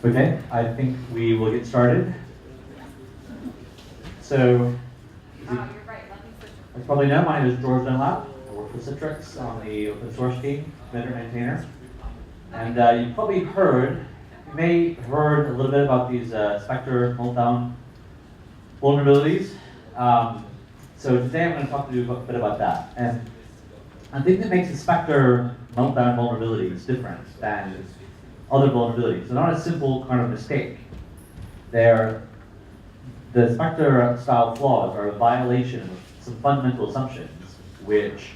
Okay, I think we will get started. So, you're right. Let me switch. as you probably know, my name is George Dunlap. I work for Citrix on the open source team, vendor maintainer. And you probably heard, you may have heard a little bit about these Spectre Meltdown vulnerabilities. So today I'm going to talk to you a bit about that. And I think that makes the Spectre Meltdown vulnerabilities different than other vulnerabilities. They're not a simple kind of mistake. The Spectre style flaws are a violation of some fundamental assumptions which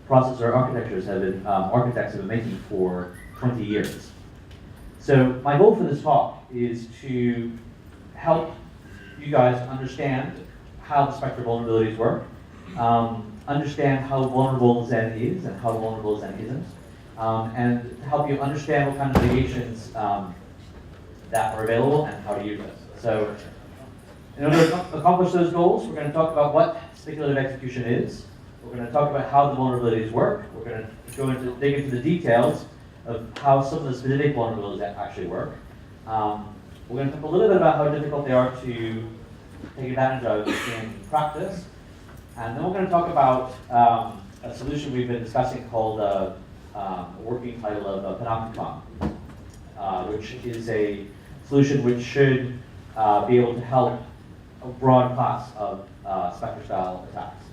processor architectures have been, architects have been making for 20 years. So my goal for this talk is to help you guys understand how the Spectre vulnerabilities work, understand how vulnerable Xen is and how vulnerable Xen isn't, and to help you understand what kind of mitigations that are available and how to use them. So in order to accomplish those goals, we're going to talk about what speculative execution is. We're going to talk about how the vulnerabilities work. We're going to dig into the details of how some of the specific vulnerabilities actually work. We're going to talk a little bit about how difficult they are to take advantage of in practice. And then we're going to talk about a solution we've been discussing called a working title of Panopticon, which is a solution which should be able to help a broad class of Spectre-style attacks.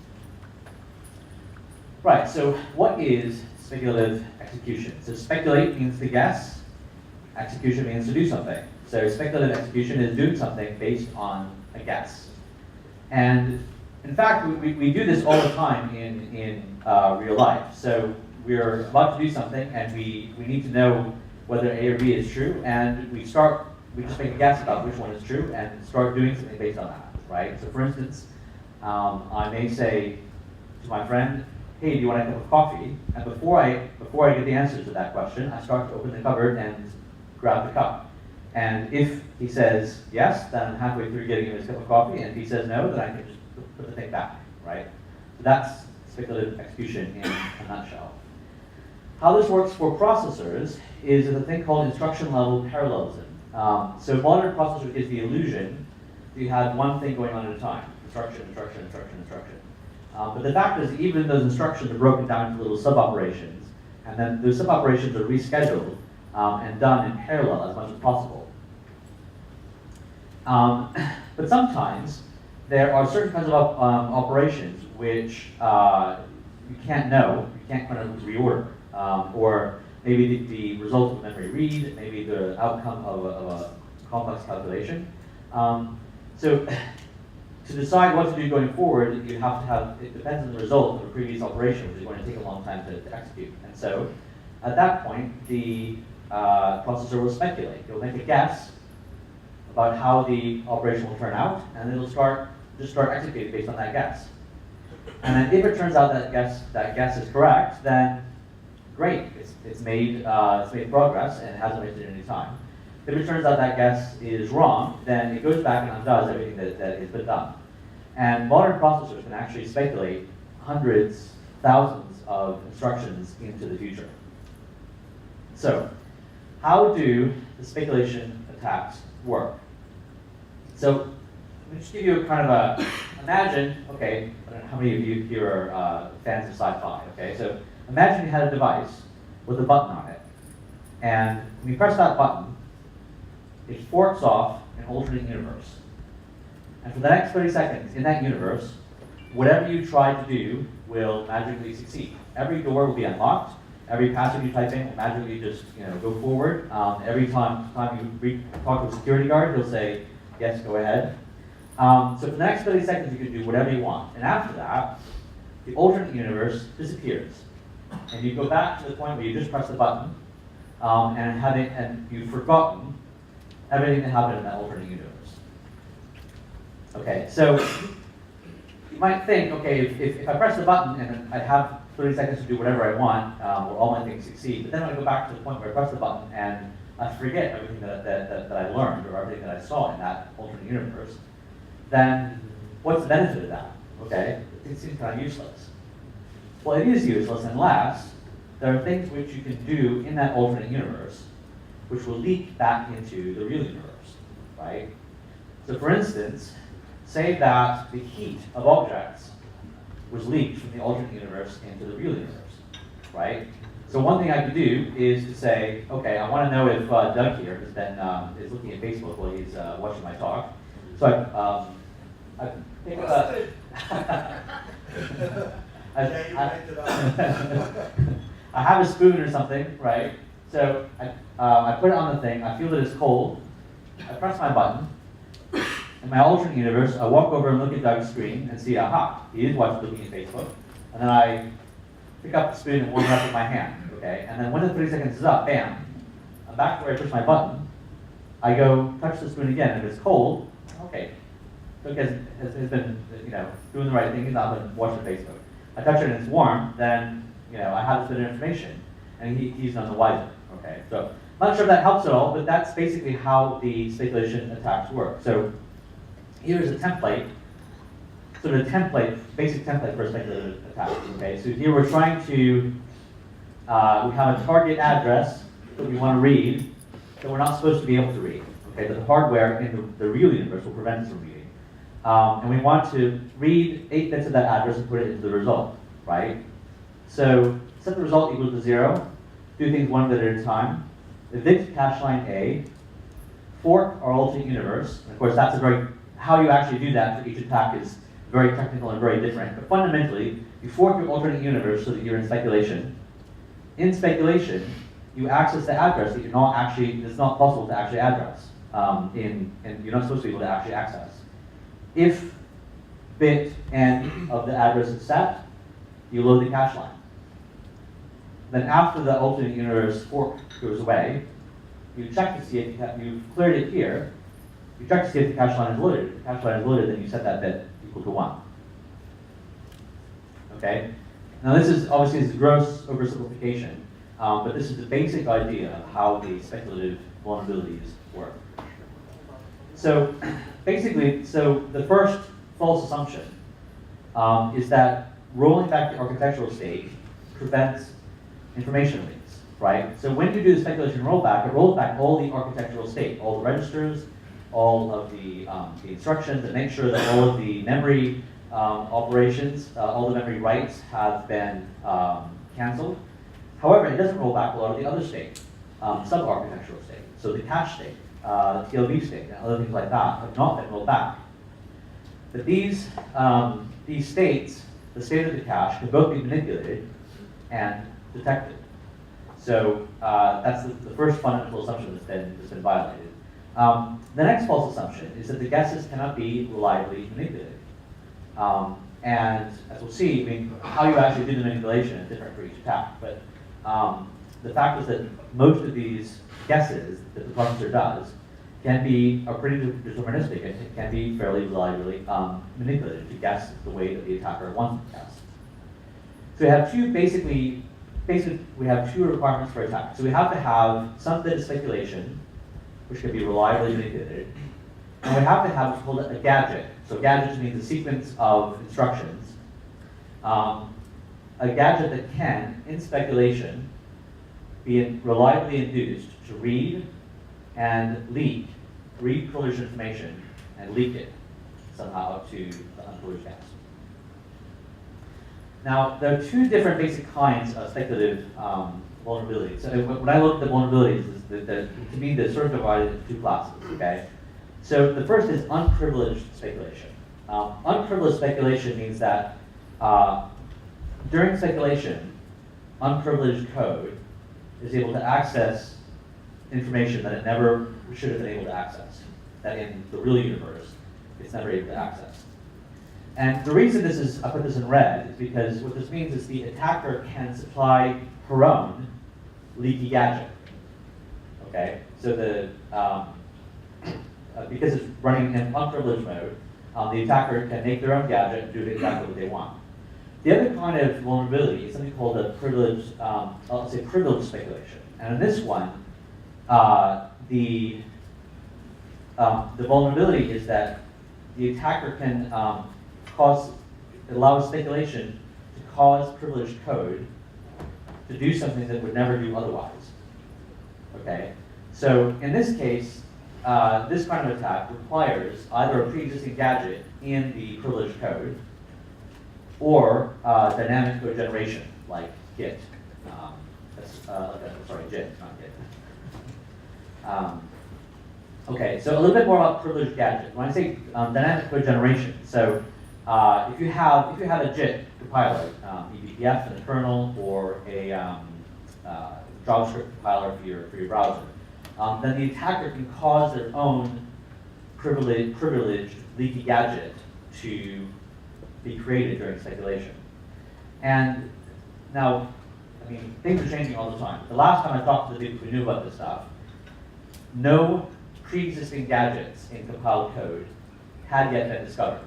Right, so what is speculative execution? So speculate means to guess, execution means to do something. So speculative execution is doing something based on a guess. And in fact, we do this all the time in real life. So we're about to do something and we need to know whether A or B is true, and we just make a guess about which one is true and start doing something based on that, right? So for instance, I may say to my friend, hey, do you want a cup of coffee? And before I get the answer to that question, I start to open the cupboard and grab the cup. And if he says yes, then I'm halfway through getting him his cup of coffee, and if he says no, then I can just put the thing back, right? So that's speculative execution in a nutshell. How this works for processors is a thing called instruction level parallelism. So modern processors gives the illusion that you have one thing going on at a time. Instruction, instruction, instruction, instruction. But the fact is, even those instructions are broken down into little sub-operations, and then those sub-operations are rescheduled and done in parallel as much as possible. But sometimes there are certain kinds of operations which you can't know, you can't kind of reorder, or maybe the result of a memory read, maybe the outcome of a complex calculation. So to decide what to do going forward, you have to have, it depends on the result of a previous operation, which is going to take a long time to execute. And so at that point, the processor will speculate. It'll make a guess about how the operation will turn out, and it'll just start executing based on that guess. And then if it turns out that guess is correct, then great, it's made progress and it hasn't wasted any time. If it turns out that guess is wrong, then it goes back and undoes everything that has been done. And modern processors can actually speculate hundreds, thousands of instructions into the future. So, how do the speculation attacks work? So, let me just give you a kind of a, imagine, okay, I don't know how many of you here are fans of sci-fi, okay? So, imagine you had a device with a button on it, and when you press that button, it forks off an alternate universe. And for the next 30 seconds in that universe, whatever you try to do will magically succeed. Every door will be unlocked. Every password you type in will magically just go forward. Every time you talk to a security guard, he'll say, yes, go ahead. So for the next 30 seconds, you can do whatever you want. And after that, the alternate universe disappears. And you go back to the point where you just press the button, and you've forgotten everything that happened in that alternate universe. Okay, so you might think, okay, if I press the button and I have 30 seconds to do whatever I want, will all my things succeed? But then when I go back to the point where I press the button and I forget everything that I learned or everything that I saw in that alternate universe, then what's the benefit of that? Okay, it seems kind of useless. Well, it is useless unless there are things which you can do in that alternate universe which will leak back into the real universe, right? So for instance, say that the heat of objects was leaked from the alternate universe into the real universe, right? So one thing I could do is to say, okay, I want to know if Doug here has been is looking at Facebook while he's watching my talk. So I pick up I have a spoon or something, right? So I put it on the thing. I feel that it's cold. I press my button. In my alternate universe, I walk over and look at Doug's screen and see, aha, he is looking at Facebook. And then I pick up the spoon and warm it up with my hand, okay? And then when the 30 seconds is up, bam, I'm back to where I push my button. I go touch the spoon again. If it's cold, okay, Doug has been, doing the right thing. He's not been watching Facebook. I touch it and it's warm, then, I have this bit of information, and he's none the wiser, okay? So I'm not sure if that helps at all, but that's basically how the speculation attacks work. So here's a template, sort of a basic template for a speculative attack, okay? So here we're trying to, we have a target address that we want to read that we're not supposed to be able to read, okay? That the hardware in the real universe will prevent us from reading. And we want to read 8 bits of that address and put it into the result, right? So set the result equal to 0, do things one bit at a time, evict cache line A, fork our alternate universe. And of course, that's how you actually do that for each attack is very technical and very different. But fundamentally, you fork your alternate universe so that you're in speculation. In speculation, you access the address that it's not possible to actually address, and you're not supposed to be able to actually access. If bit n of the address is set, you load the cache line. Then after the alternate universe fork goes away, you check to see if you've cleared it here. You check to see if the cache line is loaded. If the cache line is loaded, then you set that bit equal to 1. Okay? Now this is obviously gross oversimplification, but this is the basic idea of how the speculative vulnerabilities work. So basically, the first false assumption is that rolling back the architectural state prevents information leaks, right? So when you do the speculation rollback, it rolls back all the architectural state, all the registers, all of the instructions, and make sure that all of the memory operations, all the memory writes have been canceled. However, it doesn't roll back a lot of the other state, sub-architectural state. So the cache state, TLB state, and other things like that have not been rolled back. But these states, the state of the cache, can both be manipulated and detected. So that's the first fundamental assumption that's been violated. The next false assumption is that the guesses cannot be reliably manipulated. And as we'll see, how you actually do the manipulation is different for each attack. But the fact is that most of these guesses that the processor does are pretty deterministic and can be fairly reliably manipulated to guess the way that the attacker wants to guess. So we have we have two requirements for attack. So we have to have some bit of speculation, which can be reliably manipulated, and we have to have what's called a gadget. So gadget means a sequence of instructions. A gadget that can, in speculation, be reliably induced to read privileged information and leak it somehow to the unprivileged guest. Now, there are two different basic kinds of speculative vulnerabilities. So when I look at the vulnerabilities, to me, they're sort of divided into two classes, okay? So the first is unprivileged speculation. Unprivileged speculation means that during speculation, unprivileged code is able to access information that it never should have been able to access, that in the real universe, it's never able to access. And the reason I put this in red is because what this means is the attacker can supply her own leaky gadget. Okay, so because it's running in unprivileged mode, the attacker can make their own gadget and do exactly what they want. The other kind of vulnerability is something called a privileged, let's say privileged speculation. And in this one, the vulnerability is that the attacker can allows speculation to cause privileged code to do something that would never do otherwise. Okay, So in this case, this kind of attack requires either a pre-existing gadget in the privileged code or dynamic code generation, like Git. Sorry, JIT, not Git. Okay, so a little bit more about privileged gadgets. When I say dynamic code generation, so if you have a JIT compiler, eBPF in the kernel, or a JavaScript compiler for your browser, then the attacker can cause their own privileged leaky gadget to be created during speculation. And now, I mean, things are changing all the time. The last time I talked to the people who knew about this stuff, no pre-existing gadgets in compiled code had yet been discovered.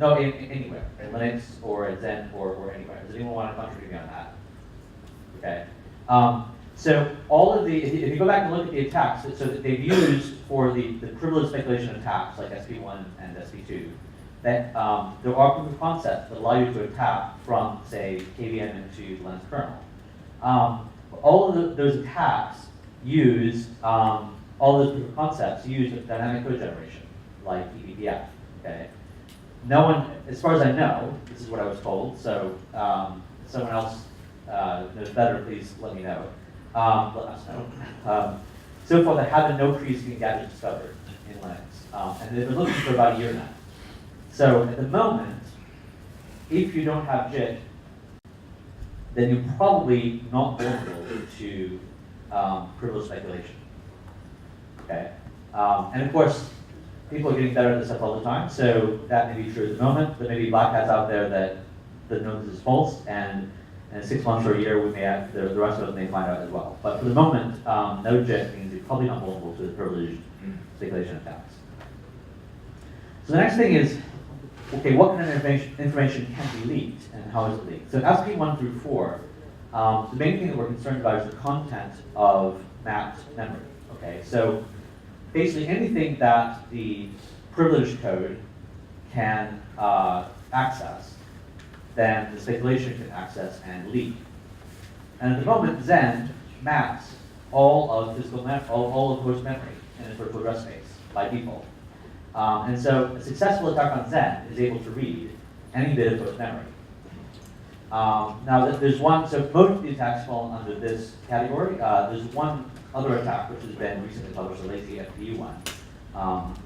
No, anywhere, in Linux or in Xen or anywhere. Does anyone want to contribute me on that? Okay. So all of the, if you go back and look at the attacks, so that they've used for the privileged speculation attacks like SP1 and SP2, that there are proof of concepts that allow you to attack from, say, KVM into the Linux kernel. All of those attacks use, all those proof of concepts use dynamic code generation, like eBPF, okay? No one, as far as I know, this is what I was told, so if someone else knows better, please let me know. Let us know. So far, there have been no pre-existing gadgets discovered in Linux, and they've been looking for about a year now. So at the moment, if you don't have JIT, then you're probably not vulnerable to privileged speculation. Okay, and of course, people are getting better at this stuff all the time, so that may be true at the moment. There may be black hats out there that know this is false, and in 6 months or a year, we may have, the rest of us may find out as well. But for the moment, no JIT means you're probably not vulnerable to the privileged speculation attacks. So the next thing is, okay, what kind of information can be leaked, and how is it leaked? So SP1 through 4, the main thing that we're concerned about is the content of mapped memory. Okay, so basically anything that the privileged code can access, then the speculation can access and leak. And at the moment, Xen maps all of host memory in its virtual address space by default. And so a successful attack on Xen is able to read any bit of host memory. Now there's one, so most of the attacks fall under this category. There's one other attack which has been recently published, a lazy FPU one,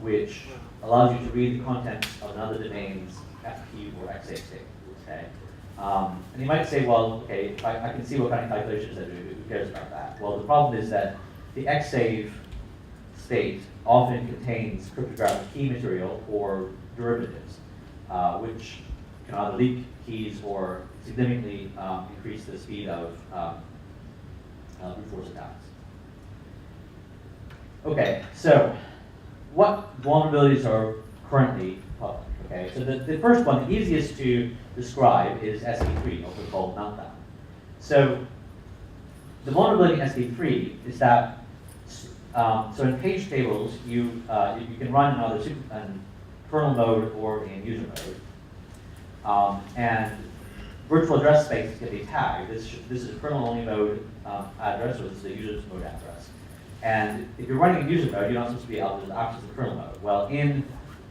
which allows you to read the contents of another domain's FPU or XSAVE state. Okay? And you might say, well, okay, I can see what kind of calculations that do. Who cares about that? Well, the problem is that the XSAVE state often contains cryptographic key material or derivatives, which can either leak keys or significantly increase the speed of brute force attacks. Okay, so what vulnerabilities are currently public? Okay, so the first one, the easiest to describe, is SP3, also called Meltdown. So the vulnerability in SP3 is that, so in page tables, you can run in either kernel mode or in user mode. And virtual address spaces can be tagged. This is kernel-only mode address, or this is the user mode address. And if you're running in user mode, you're not supposed to be able to access the kernel mode. Well,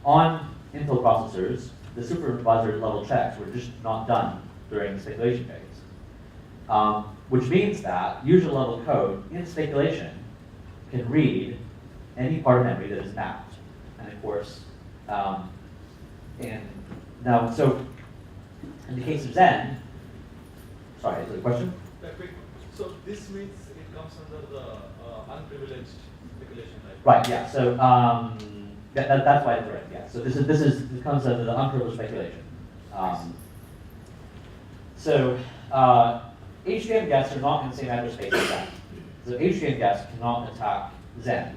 on Intel processors, the supervisor level checks were just not done during the speculation phase. Which means that user level code in speculation can read any part of memory that is mapped. And of course, so in the case of Xen, sorry, is there a question? So this means it comes under the unprivileged speculation, right? Right, yeah, so that's why it's right, yeah. So this comes under the unprivileged speculation. So HDM guests are not in the same address space as Xen. So HDM guests cannot attack Xen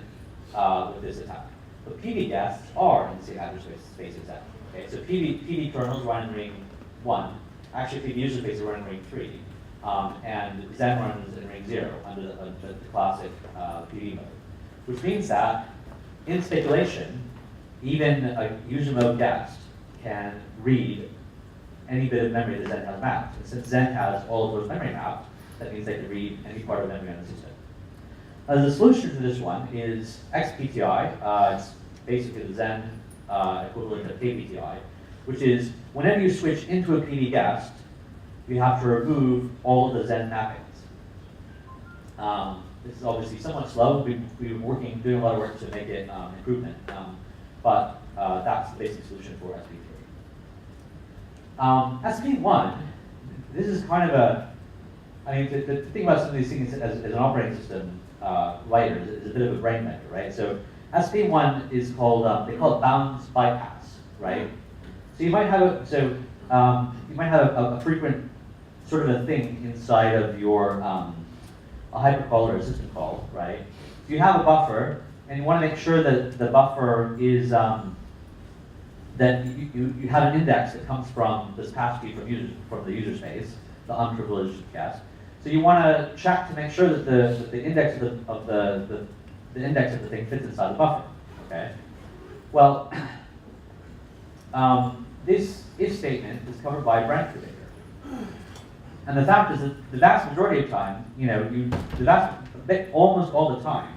with this attack. But PD guests are in the same address space as Xen. Okay, so PD kernels run in ring 1. Actually, PD user space run in ring 3. And Xen runs in ring 0 under the classic PD mode. Which means that in speculation, even a user mode guest can read any bit of memory that Xen has mapped. And since Xen has all of those memory mapped, that means they can read any part of memory on the system. The solution to this one is XPTI. It's basically the Xen equivalent of KPTI, which is whenever you switch into a PD guest, you have to remove all of the Xen mappings. This is obviously somewhat slow. We've been doing a lot of work to make it improvement, but that's the basic solution for SP3. SP1, this is kind of a, I mean, the thing about some of these things as an operating system writer is a bit of a brain bender, right? So SP1 is called, they call it bounds bypass, right? So you might have a frequent sort of a thing inside of your a hypercall or a system call, right? So you have a buffer, and you want to make sure that the buffer is that you have an index that comes from this passkey from the user space, the unprivileged guest. So you want to check to make sure that the index of the index of the thing fits inside the buffer. Okay. Well, this if statement is covered by a branch predictor, and the fact is that the vast majority of time, almost all the time,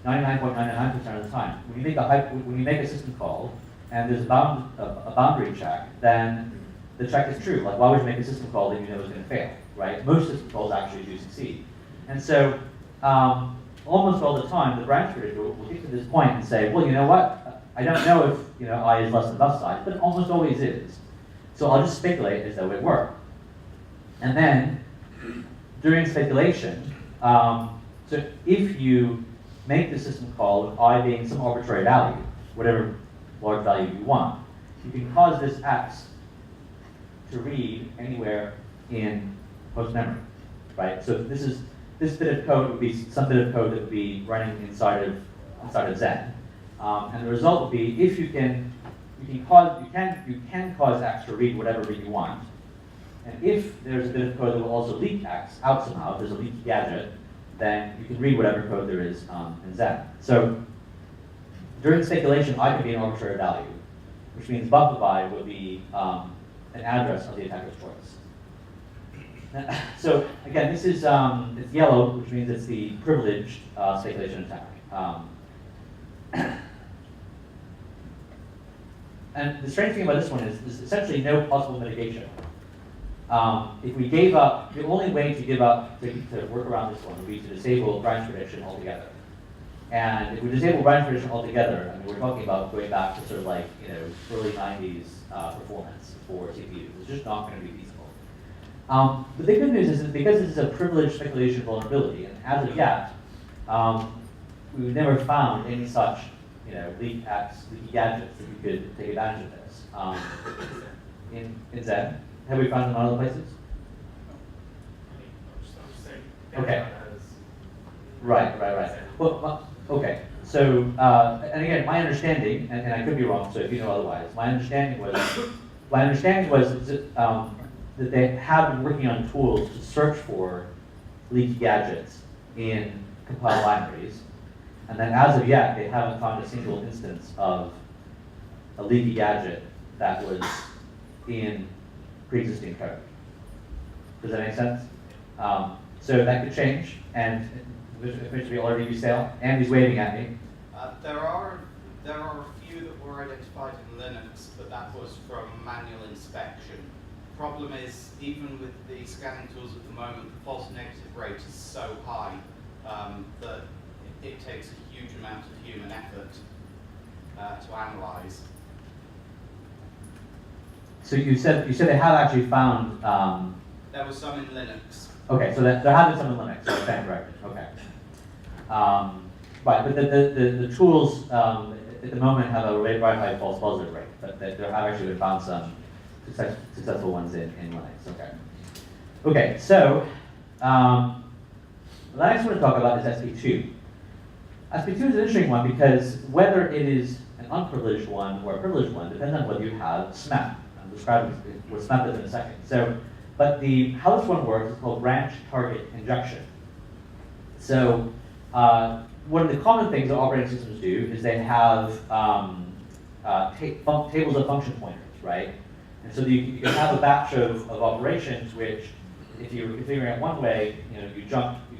99.99% of the time, when you make a system call and there's a boundary check, then the check is true. Like, why would you make a system call that you know is going to fail, right? Most system calls actually do succeed. And so, almost all the time, the branch predictor will get to this point and say, well, you know what? I don't know if I is less than bus size, but it almost always is. So I'll just speculate as though it were. And then, during speculation, so if you make the system call with I being some arbitrary value, whatever large value you want, you can cause this X to read anywhere in host memory, right? So this bit of code would be some bit of code that would be running inside of Xen, and the result would be if you can cause X to read whatever read you want, and if there's a bit of code that will also leak X out somehow, if there's a leaky gadget, then you can read whatever code there is in Xen. So during speculation, I could be an arbitrary value, which means buffer would be an address of the attacker's choice. So again, this is it's yellow, which means it's the privileged speculation attack. And the strange thing about this one is there's essentially no possible mitigation. If we gave up, the only way to give up to work around this one would be to disable branch prediction altogether. And if we disable branch prediction altogether, I mean, we're talking about going back to sort of like early 90s performance for CPUs. It's just not going to be feasible. The big good news is that because this is a privileged speculation vulnerability, and as of yet, we've never found any such leaky gadgets that you could take advantage of this. In Xen, have we found them in other places? Okay. Right. Well, okay. So, and again, my understanding, and I could be wrong, so if you know otherwise, my understanding was that they have been working on tools to search for leaky gadgets in compiled libraries, and then as of yet, they haven't found a single instance of a leaky gadget that was in pre-existing code. Does that make sense? So that could change, and which we already use Sale. Andy's waving at me. There are a few that were identified in Linux, but that was from manual inspection. Problem is, even with the scanning tools at the moment, the false negative rate is so high that it takes a huge amount of human effort to analyze. So you said they have actually found. There was some in Linux. Okay, so there have been some in Linux. I stand corrected. Okay. Right, but the tools at the moment have a very high false positive rate, but there have actually been found some successful ones in Linux. Okay. Okay, so the next one to talk about is SP2. SP2 is an interesting one because whether it is an unprivileged one or a privileged one depends on whether you have SMEP. I'm describing what SMEP is in a second. So, but how this one works is called branch target injection. So one of the common things that operating systems do is they have tables of function pointers, right? And so you can have a batch of operations which, if you're configuring it one way, you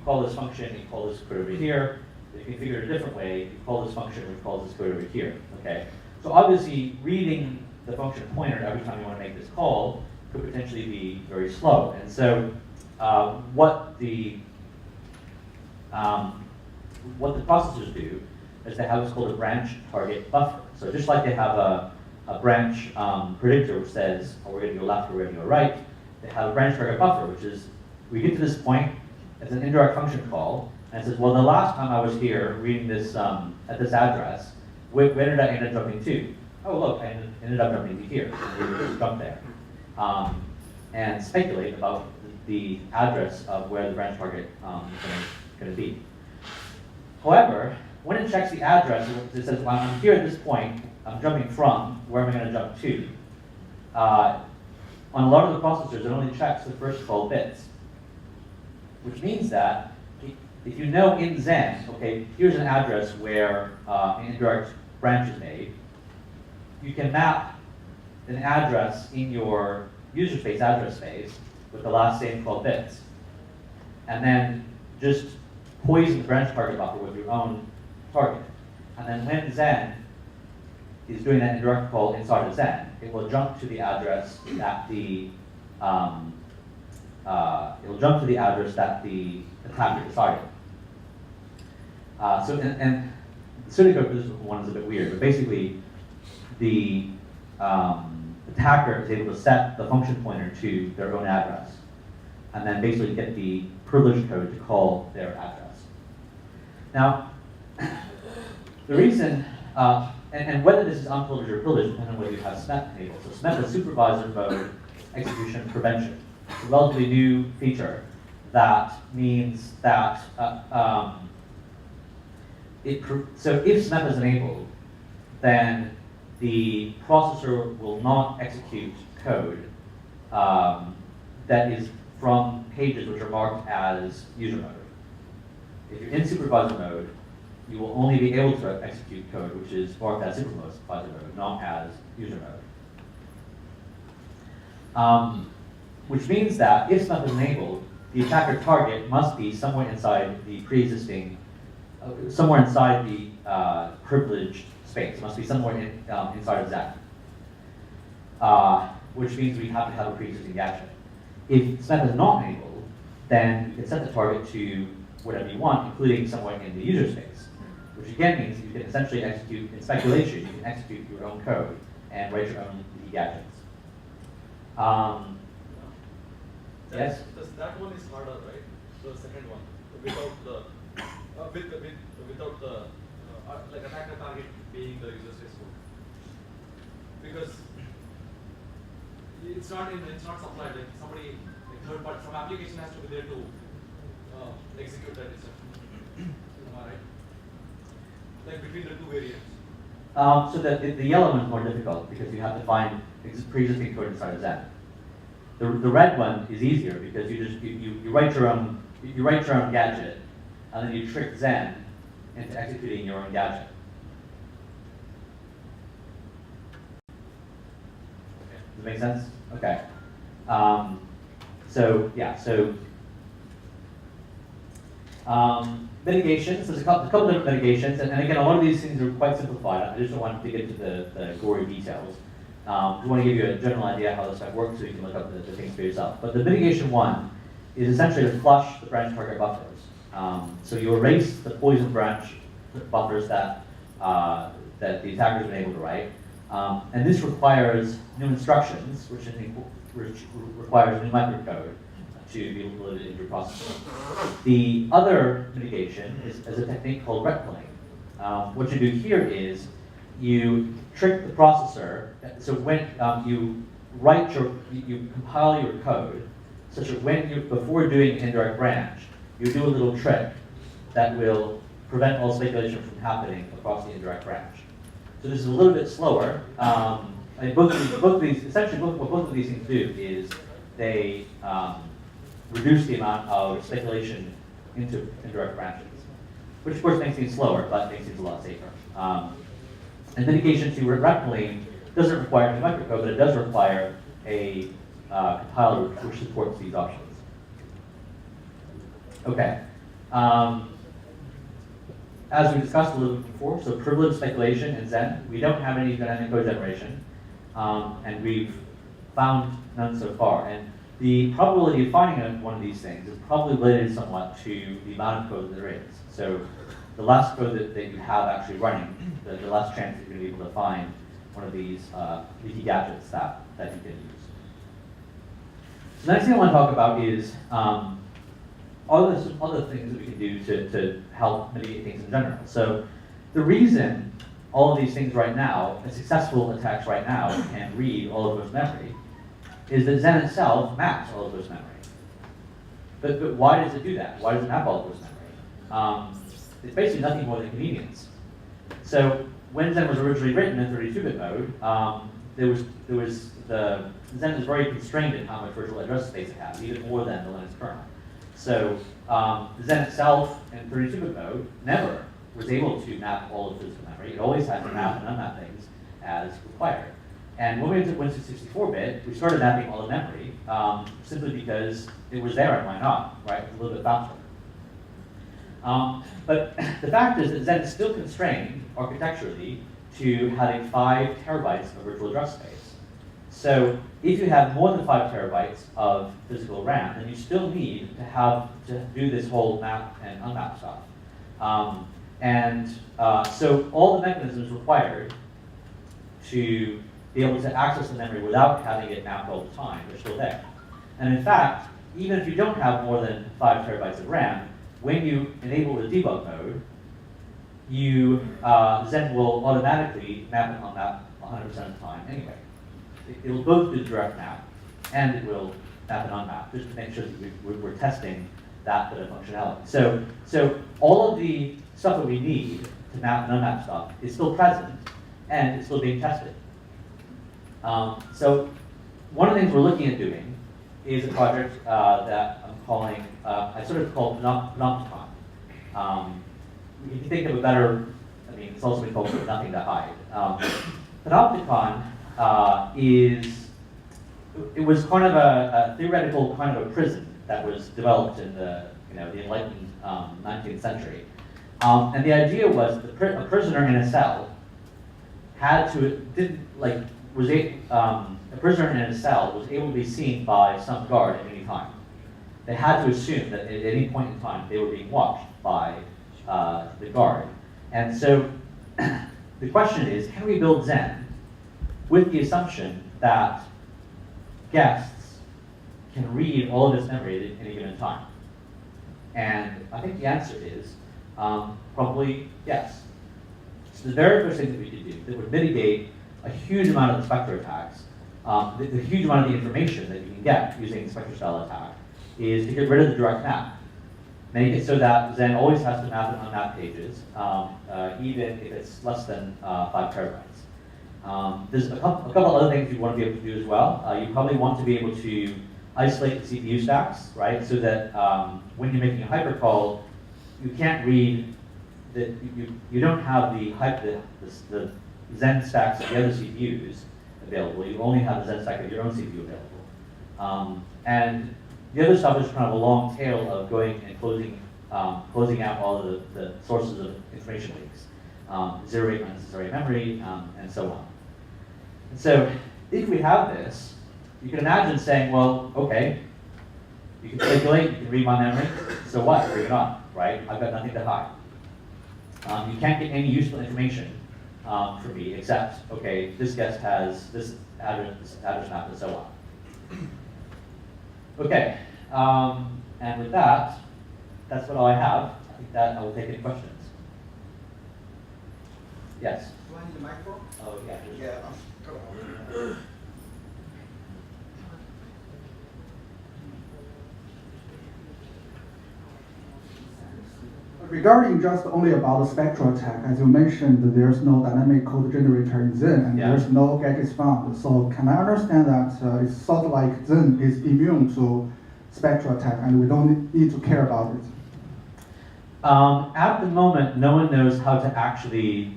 call this function, you call this code over here. If you configure it a different way, you call this function, you call this code over here, okay? So obviously, reading the function pointer every time you want to make this call could potentially be very slow. And so what the processors do is they have what's called a branch target buffer. So just like they have a branch predictor which says, oh, we're going to go left or we're going to go right, they have a branch target buffer, which is, we get to this point, it's an indirect function call, and it says, well, the last time I was here reading this at this address, where did I end up jumping to? Oh, look, I ended up jumping to here. And we just jump there. And speculate about the address of where the branch target is going to be. However, when it checks the address, it says, well, I'm here at this point, I'm jumping from, where am I going to jump to? On a lot of the processors, it only checks the first 12 bits, which means that if you know in Xen, okay, here's an address where an indirect branch is made, you can map an address in your user space address space with the last same 12 bits, and then just poison the branch target buffer with your own target. And then when Xen is doing that indirect call inside of Xen, it will jump to the address that the attacker decided. So and the pseudocode for this one is a bit weird, but basically the attacker is able to set the function pointer to their own address, and then basically get the privileged code to call their address. Now, the reason, and whether this is unprivileged or privileged, depends on whether you have SMEP enabled. So SMEP is supervisor mode execution prevention. It's a relatively new feature that means that, so if SMEP is enabled, then the processor will not execute code that is from pages which are marked as user mode. If you're in supervisor mode, you will only be able to execute code which is marked as supervisor mode, not as user mode. Which means that if SMEP is enabled, the attacker target must be somewhere inside the pre-existing, somewhere inside the privileged space. It must be somewhere inside of Xen, which means we have to have a pre-existing gadget. If SMEP is not enabled, then you can set the target to whatever you want, including somewhere in the user space, which again means you can essentially execute, in speculation, you can execute your own code and write your own gadgets. Yes? That one is harder, right? The second one, without the without the like attacker target being the user space code, because it's not supplied. Like somebody, like third party, some application has to be there to execute that instruction. Am I right? Like between the two variants. So the yellow one is more difficult because you have to find pre-existing code inside of Xen. The red one is easier because you write your own gadget, and then you trick Xen into executing your own gadget. Does that make sense? Okay. Mitigations. There's a couple different mitigations, and again, a lot of these things are quite simplified. I just don't want to get into the gory details. I want to give you a general idea how this stuff works so you can look up the things for yourself. But the mitigation one is essentially to flush the branch target buffers. So you erase the poison branch buffers that the attackers have been able to write. And this requires new instructions, which requires new microcode to be loaded into your processor. The other mitigation is a technique called retplaying. What you do here is you trick the processor, so when you compile your code, such that before doing an indirect branch, you do a little trick that will prevent all speculation from happening across the indirect branch. So this is a little bit slower. And both of these, essentially what both of these things do is they reduce the amount of speculation into indirect branches, which of course makes things slower, but makes things a lot safer. And mitigation to retplaying doesn't require any microcode, but it does require a compiler which supports these options. Okay, As we discussed a little bit before, so privileged speculation in Xen, we don't have any dynamic code generation, and we've found none so far. And the probability of finding one of these things is probably related somewhat to the amount of code that there is. So the less code that you have actually running, the less chance that you're going to be able to find one of these leaky gadgets that you can use. So the next thing I want to talk about is some other things that we can do to help mitigate things in general. So the reason all of these things right now, successful attacks right now, can read all of those memory, is that Xen itself maps all of those memory. But why does it do that? Why does it map all of those memory? It's basically nothing more than convenience. So when Xen was originally written in 32-bit mode, Xen is very constrained in how much virtual address space it has, even more than the Linux kernel. So Xen itself in 32-bit mode never was able to map all of physical memory. It always had to map and unmap things as required. And when we went to 64-bit, we started mapping all the memory simply because it was there and why not, right? It's a little bit faster. But the fact is that Xen is still constrained architecturally to having 5 terabytes of virtual address space. So if you have more than 5 terabytes of physical RAM, then you still need to do this whole map and unmap stuff. So all the mechanisms required to be able to access the memory without having it mapped all the time are still there. And in fact, even if you don't have more than 5 terabytes of RAM, when you enable the debug mode, Xen will automatically map and unmap 100% of the time anyway. It will both do the direct map, and it will map and unmap, just to make sure that we're testing that bit of functionality. So all of the stuff that we need to map and unmap stuff is still present, and it's still being tested. So one of the things we're looking at doing is a project that I'm calling, I sort of call Panopticon. If you think of a better, it's also been called Nothing to Hide. Panopticon it was kind of a theoretical kind of a prison that was developed in the enlightened 19th century. And the idea was a prisoner in a cell a prisoner in a cell was able to be seen by some guard at any time. They had to assume that at any point in time they were being watched by the guard. And so the question is, can we build Xen with the assumption that guests can read all of this memory at any given time? And I think the answer is probably yes. So the very first thing that we could do that would mitigate a huge amount of the Spectre attacks, the huge amount of the information that you can get using the Spectre style attack, is to get rid of the direct map. Make it so that Xen always has to map and unmap pages, even if it's less than 5 terabytes. There's a couple other things you want to be able to do as well. You probably want to be able to isolate the CPU stacks, right? So that when you're making a hypercall, you can't read that you don't have the Xen stacks of the other CPUs available. You only have the Xen stack of your own CPU available. And the other stuff is kind of a long tail of going and closing out all of the sources of information leaks, zeroing unnecessary memory, and so on. And so if we have this, you can imagine saying, well, okay, you can speculate, you can read my memory, so what? Bring it on, right? I've got nothing to hide. You can't get any useful information from me except, okay, this guest has this address map, and so on. Okay, and with that, that's what all I have. I think that I will take any questions. Yes? Do I need a microphone? Oh, yeah. Yeah, come on. Regarding just only about the Spectre attack, as you mentioned, there's no dynamic code generator in Xen, and Yeah. there's no gadgets found. So can I understand that it's sort of like Xen is immune to Spectre attack, and we don't need to care about it? At the moment, no one knows how to actually.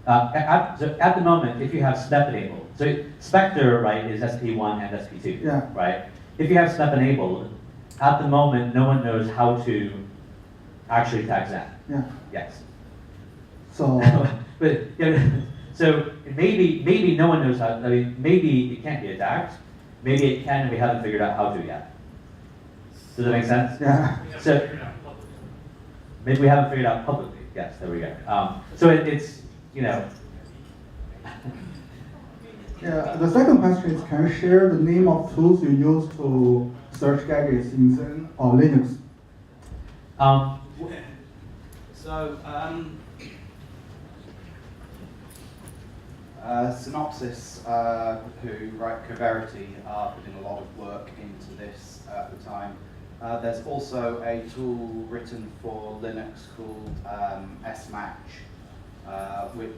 At the moment, if you have SNEP enabled, so Spectre, right, is SP1 and SP2, Yeah. right? If you have SNEP enabled, at the moment, no one knows how to actually attack Xen. Yeah. Yes. So But yeah, so maybe no one knows how. I mean, maybe it can't be attacked. Maybe it can, and we haven't figured out how to yet. Does that make sense? yeah. So maybe we haven't figured out publicly. Yes, there we go. So it's you know. Yeah. The second question is, can you share the name of tools you use to search gadgets in Xen or Linux? So, Synopsys, who write Coverity, are putting a lot of work into this at the time. There's also a tool written for Linux called smatch, which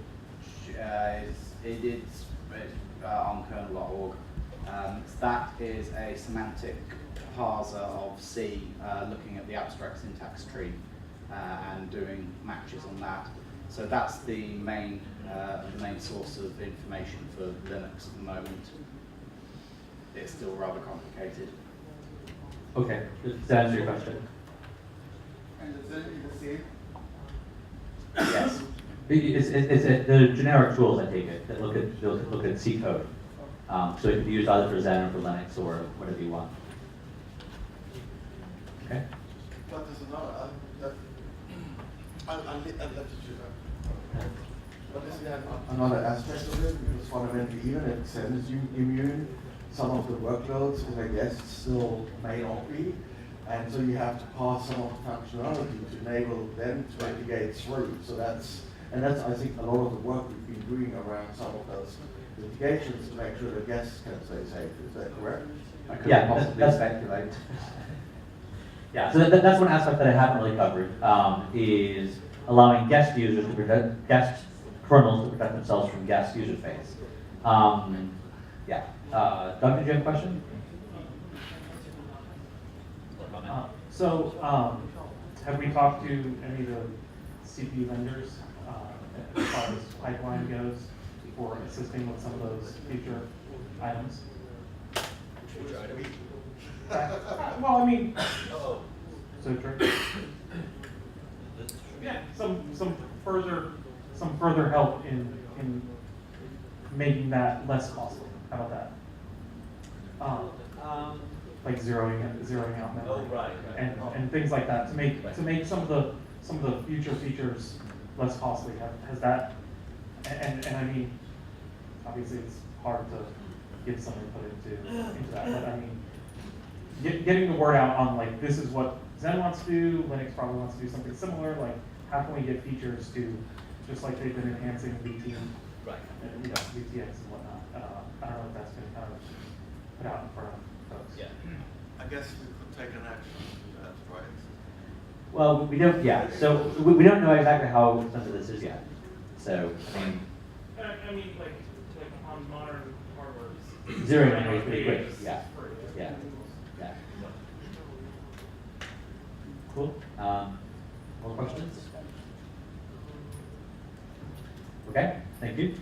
is on kernel.org. That is a semantic parser of C, looking at the abstract syntax tree and doing matches on that. So that's the main source of information for Linux at the moment. It's still rather complicated. Okay, does that answer your question? And the Xen is the same. Yes. It's the generic tools, I take it, that look at C code. So it can be used either for Xen or for Linux or whatever you want. Okay. But there's another. I'll let you choose that. But isn't that another aspect of it? Because fundamentally, even if Xen is immune, some of the workloads, I guess, still may not be. And so you have to pass some of the functionality to enable them to mitigate through. So that's, I think, a lot of the work we've been doing around some of those mitigations to make sure that guests can stay safe. Is that correct? I couldn't Yeah, possibly that's speculate. Yeah, so that's one aspect that I haven't really covered, is allowing guest users to protect, guest kernels to protect themselves from guest user space. Yeah, Doug, did you have a question? Have we talked to any of the CPU vendors as far as pipeline goes for assisting with some of those future items? Well, I mean, Citrix. Yeah, some further help in making that less costly. How about that? Like zeroing out memory. Oh, right. And things like that to make some of the future features less costly. Has that and I mean, obviously it's hard to give some input into that, but I mean, getting the word out on like this is what Xen wants to do, Linux probably wants to do something similar. Like how can we get features to just like they've been enhancing VT, Right. and, VTX and whatnot. I don't know if that's been kind of put out in front of folks. Yeah. I guess we could take an action to do that, right? Well, we don't, yeah, so we don't know exactly how expensive this is yet. So, I mean, I mean, like on modern hardware, zeroing memory is pretty quick, yeah, yeah, yeah. Cool, more questions? Okay, thank you.